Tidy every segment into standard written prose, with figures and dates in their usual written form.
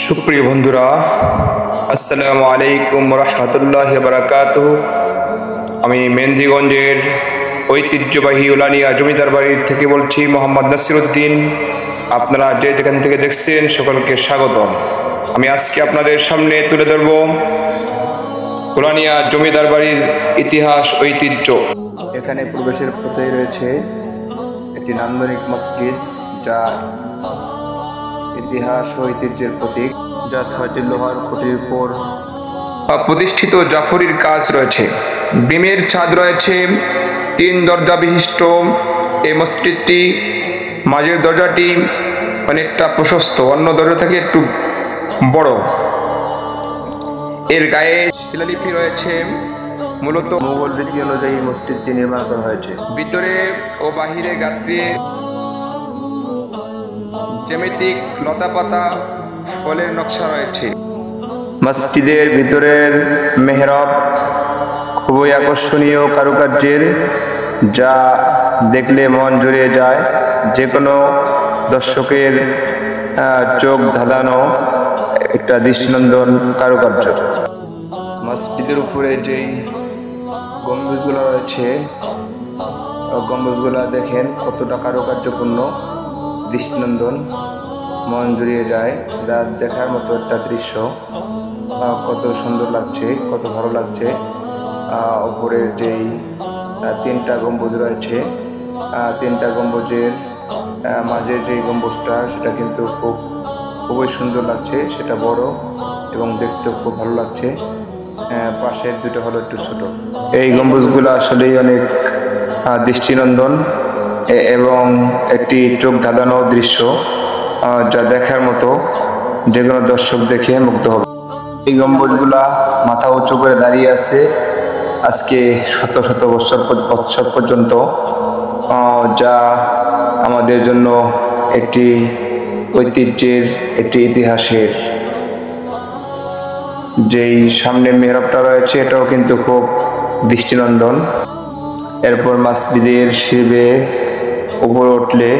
সুপ্রিয় বন্ধুরা, আসসালামু আলাইকুম রহমতুল্লাহি ওয়া বারাকাতুহু। আমি মেহেন্দিগঞ্জের ঐতিহ্যবাহী উলানিয়া জমিদার বাড়ির থেকে বলছি, মোহাম্মদ নাসিরউদ্দিন। আপনারা যেখান থেকে দেখছেন সকলকে স্বাগতম। আমি আজকে আপনাদের সামনে তুলে ধরব উলানিয়া জমিদার বাড়ির ইতিহাস ঐতিহ্য। এখানে প্রবেশের পথেই রয়েছে একটি নান্দনিক মসজিদ, যা ইতিহাস ও ঐতিহ্যের প্রতীক, যা ৬টি লোহার খুঁটির উপর প্রতিষ্ঠিত। জাফরির কাজ রয়েছে, বিমের ছাদ রয়েছে, ৩ দরজা বিশিষ্ট এই মসজিদটি। মাঝের দরজাটি অনেকটা প্রশস্ত, অন্য দরজা থেকে একটু বড়। এর গায়ে শিলালিপি রয়েছে। মূলত মুঘল রীতি অনুযায়ী মসজিদটি নির্মাণ করা হয়েছে। ভিতরে ও বাহিরে গাত্রে জ্যামিতিক লতাপাতা ফলের নকশা রয়েছে। মসজিদের ভিতরের মেহরাব খুবই আকর্ষণীয় কারুকার্যের, যা দেখলে মন জুড়িয়ে যায়। যে কোনো দর্শকের চোখ ধাঁধানো একটা দৃষ্টিনন্দন কারুকার্য। মসজিদের উপরে যেই গম্বুজগুলো রয়েছে, গম্বুজগুলো দেখেন কতটা কারুকার্যপূর্ণ, দৃষ্টিনন্দন, মন জুড়িয়ে যায়। যা দেখার মতো একটা দৃশ্য। কত সুন্দর লাগছে, কত ভালো লাগছে। উপরের যেই 3টা গম্বুজ রয়েছে, 3টা গম্বুজের মাঝের যেই গম্বুজটা, সেটা কিন্তু খুবই সুন্দর লাগছে। সেটা বড় এবং দেখতেও খুব ভালো লাগছে। পাশের 2টা হলো একটু ছোট। এই গম্বুজগুলো আসলেই অনেক দৃষ্টিনন্দন এবং একটি চোখ ধাঁধানো দৃশ্য, যা দেখার মতো। যে কোনো দর্শক দেখে মুগ্ধ হবে। এই গম্বুজগুলা মাথা উঁচু করে দাঁড়িয়ে আছে আজকে শত শত বৎসর পর্যন্ত, যা আমাদের জন্য একটি ঐতিহ্যের, একটি ইতিহাসের। যেই সামনে মেহরাবটা রয়েছে, এটাও কিন্তু খুব দৃষ্টিনন্দন। এরপর মসজিদের সিঁড়ি উপরে উঠলে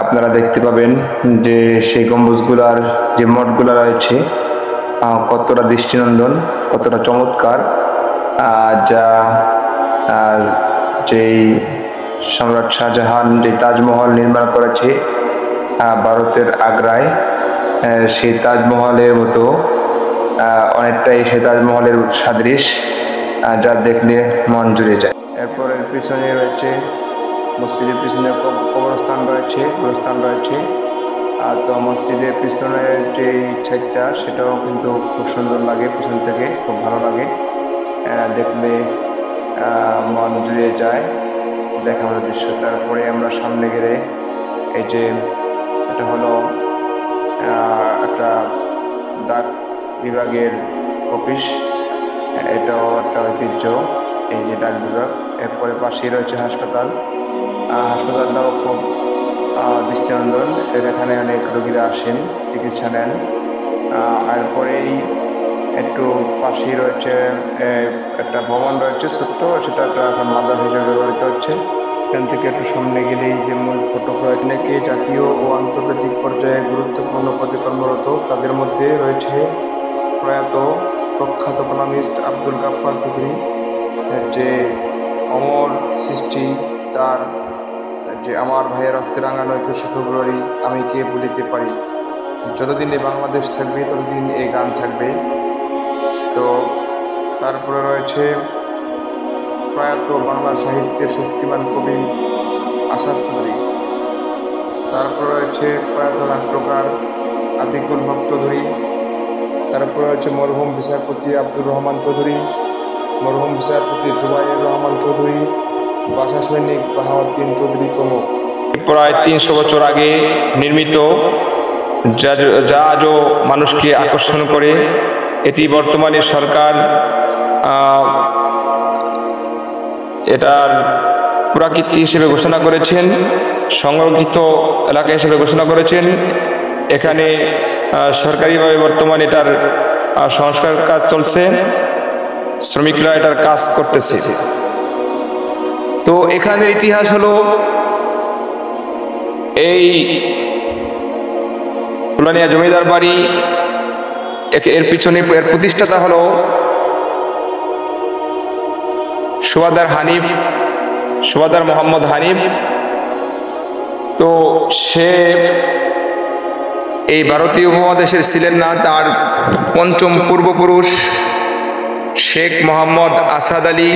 আপনারা দেখতে পাবেন যে সেই গম্বুজগুলার যে মঠগুলো রয়েছে কতটা দৃষ্টিনন্দন, কতটা চমৎকার। যা যেই সম্রাট শাহজাহান যে তাজমহল নির্মাণ করেছে ভারতের আগ্রায়, সেই তাজমহলের মতো অনেকটাই সেই তাজমহলের সাদৃশ, যা দেখলে মন জুড়ে যায়। এরপর এর পিছনে রয়েছে মসজিদের পিছনে কবরস্থান রয়েছে। তো মসজিদের পিছনের যে ছাদটা, সেটাও কিন্তু খুব সুন্দর লাগে, পিছন থেকে খুব ভালো লাগে। দেখলে মন জুড়িয়ে যায়, দেখার মতো দৃশ্য। তারপরে আমরা সামনে গেলে এই যে এটা হলো একটা ডাক বিভাগের অফিস, এটাও একটা ঐতিহ্য, এই যে ডাক বিভাগ। এরপরে পাশেই রয়েছে হাসপাতালটাও খুব দৃষ্টিনন্দন। এখানে অনেক রোগীরা আসেন, চিকিৎসা নেন। এরপরেই একটু পাশেই রয়েছে একটা ভবন রয়েছে ছোট্ট, সেটা একটা এখন মাদ্রাসা হিসেবে ব্যবহৃত হচ্ছে। এখান থেকে একটু সামনে গেলেই যে মূল ফটক, অনেকে জাতীয় ও আন্তর্জাতিক পর্যায়ে গুরুত্বপূর্ণ পদে কর্মরত। তাদের মধ্যে রয়েছে প্রয়াত প্রখ্যাত কলামিস্ট আব্দুল গাফফার চৌধুরী, যে অমর সৃষ্টি তার যে আমার ভাইয়ের রক্তে রাঙানো 21শে ফেব্রুয়ারি আমি কে ভুলিতে পারি, যতদিন এই বাংলাদেশ থাকবে ততদিন এই গান থাকবে। তো তারপরে রয়েছে প্রয়াত বাংলা সাহিত্যের শক্তিমান কবি আসাদ চৌধুরী। তারপরে রয়েছে প্রয়াত নাট্যকার আতিকুল হক চৌধুরী। তারপরে রয়েছে মরহুম বিচারপতি আব্দুর রহমান চৌধুরী। মরহুম বিচারপতি জুবাইর রহমান চৌধুরী, বাসা সৈনিক বাহাউদ্দিন চৌধুরী প্রমুখ। প্রায় 300 বছর আগে নির্মিত, যা আজও মানুষকে আকর্ষণ করে। এটি বর্তমানে সরকার এটার পুরাকীর্তি হিসেবে ঘোষণা করেছেন, সংরক্ষিত এলাকা হিসেবে ঘোষণা করেছেন। এখানে সরকারিভাবে বর্তমানে এটার সংস্কার কাজ চলছে, শ্রমিকরা এটার কাজ করতেছে। তো এখানের ইতিহাস হলো, এই উলানিয়া জমিদার বাড়ি, এর পিছনে এর প্রতিষ্ঠাতা হলো সুবাদার মোহাম্মদ হানিফ। তো সে এই ভারতীয় উপমহাদেশের ছিলেন না, তার পঞ্চম পূর্বপুরুষ শেখ মোহাম্মদ আসাদ আলী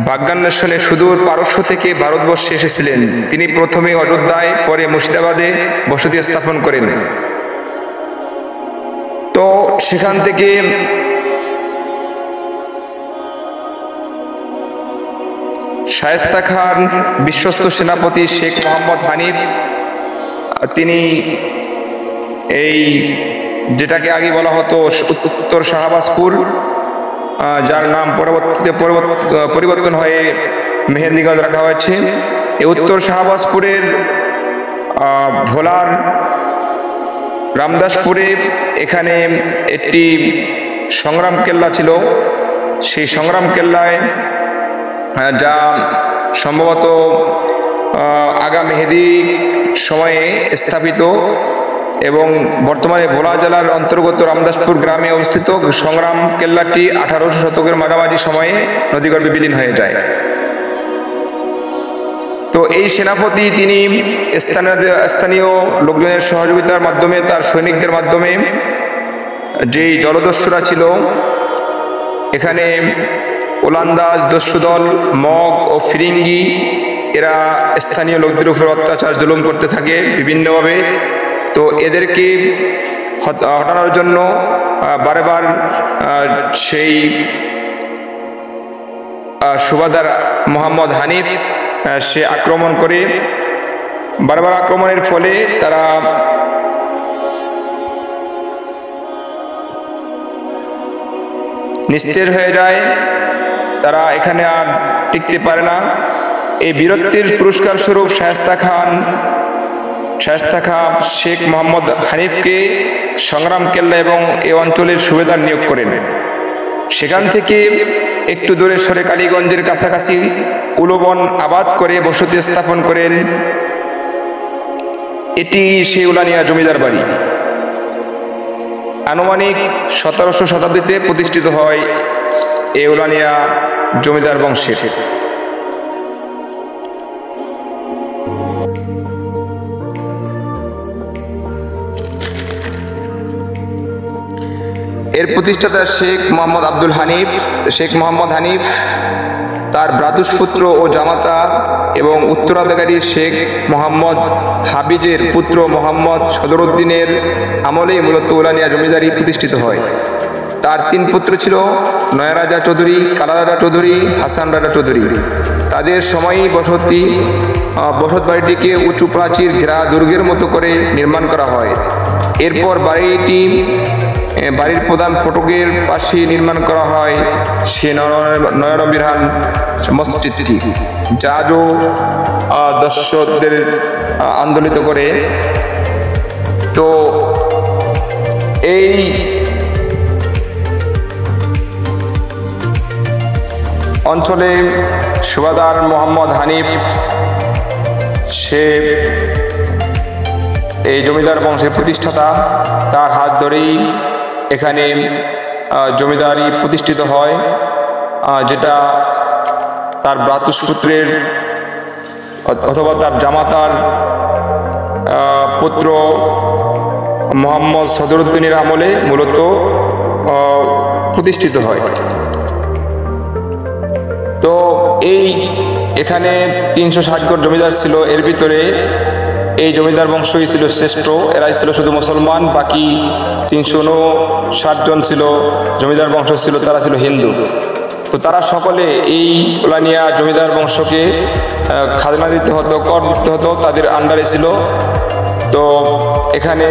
ভাগ্যান্বেষণে সুদূর পারস্য থেকে ভারতবর্ষে এসেছিলেন। তিনি প্রথমে অযোধ্যায়, পরে মুর্শিদাবাদে বসতি স্থাপন করেন। তো সেখান থেকে শায়েস্তা খান বিশ্বস্ত সেনাপতি শেখ মোহাম্মদ হানিফ, তিনি এই যেটাকে আগে বলা হতো উত্তর শাহবাজপুর, যার নাম পরবর্তীতে পরিবর্তন হয়ে মেহেন্দিগঞ্জ রাখা হয়েছে, এই উত্তর শাহবাজপুরের ভোলার রামদাসপুরে এখানে একটি সংগ্রাম কেল্লা ছিল। সেই সংগ্রাম কেল্লায়, যা সম্ভবত আগা মেহেদি সময়ে স্থাপিত এবং বর্তমানে ভোলা জেলার অন্তর্গত রামদাসপুর গ্রামে অবস্থিত, সংগ্রাম কেল্লাটি 1800 শতকের মাঝামাঝি সময়ে নদীগর্ভে বিলীন হয়ে যায়। তো এই সেনাপতি তিনি স্থানীয় লোকজনের সহযোগিতার মাধ্যমে, তার সৈনিকদের মাধ্যমে, যেই জলদস্যুরা ছিল এখানে, ওলান্দাজ দস্যুদল, মগ ও ফিরিঙ্গি, এরা স্থানীয় লোকদের উপর অত্যাচার জুলুম করতে থাকে বিভিন্নভাবে। তো এদেরকে হটানোর জন্য বারবার সেই সুবাদার মোহাম্মদ হানিফ সে আক্রমণ করে। বারবার আক্রমণের ফলে তারা নিস্তেজ হয়ে যায়, তারা এখানে আর টিকতে পারে না। এই বীরত্বের পুরস্কার স্বরূপ শায়েস্তা খান শেখ মোহাম্মদ হানিফকে সংগ্রাম কেল্লা এবং এই অঞ্চলের সুবেদার নিয়োগ করেন। সেখান থেকে একটু দূরে সরে কালীগঞ্জের কাছাকাছি উলবন আবাদ করে বসতি স্থাপন করেন। এটি সেই উলানিয়া জমিদার বাড়ি। আনুমানিক 1700 শতাব্দীতে প্রতিষ্ঠিত হয় এই উলানিয়া জমিদার বংশের। এর প্রতিষ্ঠাতা শেখ মোহাম্মদ হানিফ, তার ভ্রাতুষ্পুত্র ও জামাতা এবং উত্তরাধিকারী শেখ মোহাম্মদ হাবিজের পুত্র মোহাম্মদ সদরুদ্দিনের আমলেই মূলত উলানিয়া জমিদারি প্রতিষ্ঠিত হয়। তার 3 পুত্র ছিল, নয়া রাজা চৌধুরী, কালা রাজা চৌধুরী, হাসান রাজা চৌধুরী। তাদের সময়ই বসত বাড়িটিকে উঁচু প্রাচীর ঘেরা দুর্গের মতো করে নির্মাণ করা হয়। এরপর বাড়ির প্রধান ফটকের পাশে নির্মাণ করা হয় সে নয়নবিহার মসজিদটি, যা আজও দর্শকদের আন্দোলিত করে। তো এই অঞ্চলে সুবাদার মোহাম্মদ হানিফ সে এই জমিদার বংশের প্রতিষ্ঠাতা, তার হাত ধরেই এখানে জমিদারি প্রতিষ্ঠিত হয়, যেটা তার ভ্রাতুষ্পুত্রের অথবা তার জামাতার পুত্র মোহাম্মদ সদরুদ্দিনের আমলে মূলত প্রতিষ্ঠিত হয়। তো এখানে 360 ঘর জমিদার ছিল, এর ভিতরে এই জমিদার বংশই ছিল শ্রেষ্ঠ। এরাই ছিল শুধু মুসলমান, বাকি 359 জন ছিল জমিদার বংশ ছিল, তারা ছিল হিন্দু। তো তারা সকলে এই উলানিয়া জমিদার বংশকে খাজনা দিতে হতো, কর দিতে হতো, তাদের আন্ডারে ছিল। তো এখানে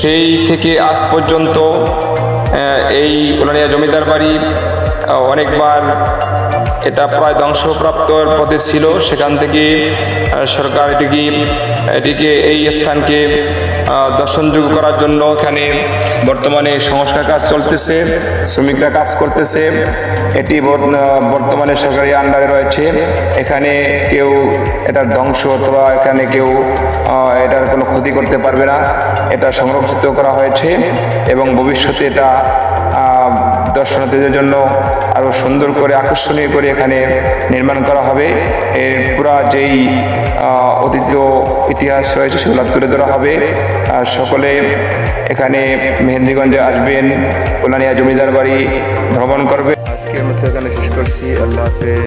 সেই থেকে আজ পর্যন্ত এই উলানিয়া জমিদার বাড়ি অনেকবার এটা প্রায় ধ্বংসপ্রাপ্তর পথে ছিল। সেখান থেকে সরকার এটিকে এই স্থানকে দর্শনযোগ্য করার জন্য এখানে বর্তমানে সংস্কার কাজ চলতেছে, শ্রমিকরা কাজ করতেছে। এটি বর্তমানে সরকারি আন্ডারে রয়েছে। এখানে কেউ এটার ধ্বংস অথবা এখানে কেউ এটার কোনো ক্ষতি করতে পারবে না। এটা সংরক্ষিত করা হয়েছে এবং ভবিষ্যতে এটা দর্শনার্থীদের জন্য আরও সুন্দর করে আকর্ষণীয় করে এখানে নির্মাণ করা হবে। এর পুরা যেই অতীত ইতিহাস রয়েছে সেগুলো তুলে ধরা হবে। সকলে এখানে মেহেন্দিগঞ্জে আসবেন, উলানিয়া জমিদার বাড়ি ভ্রমণ করবে। আজকের মতো এখানে শেষ করছি। আল্লাহ হাফেজ।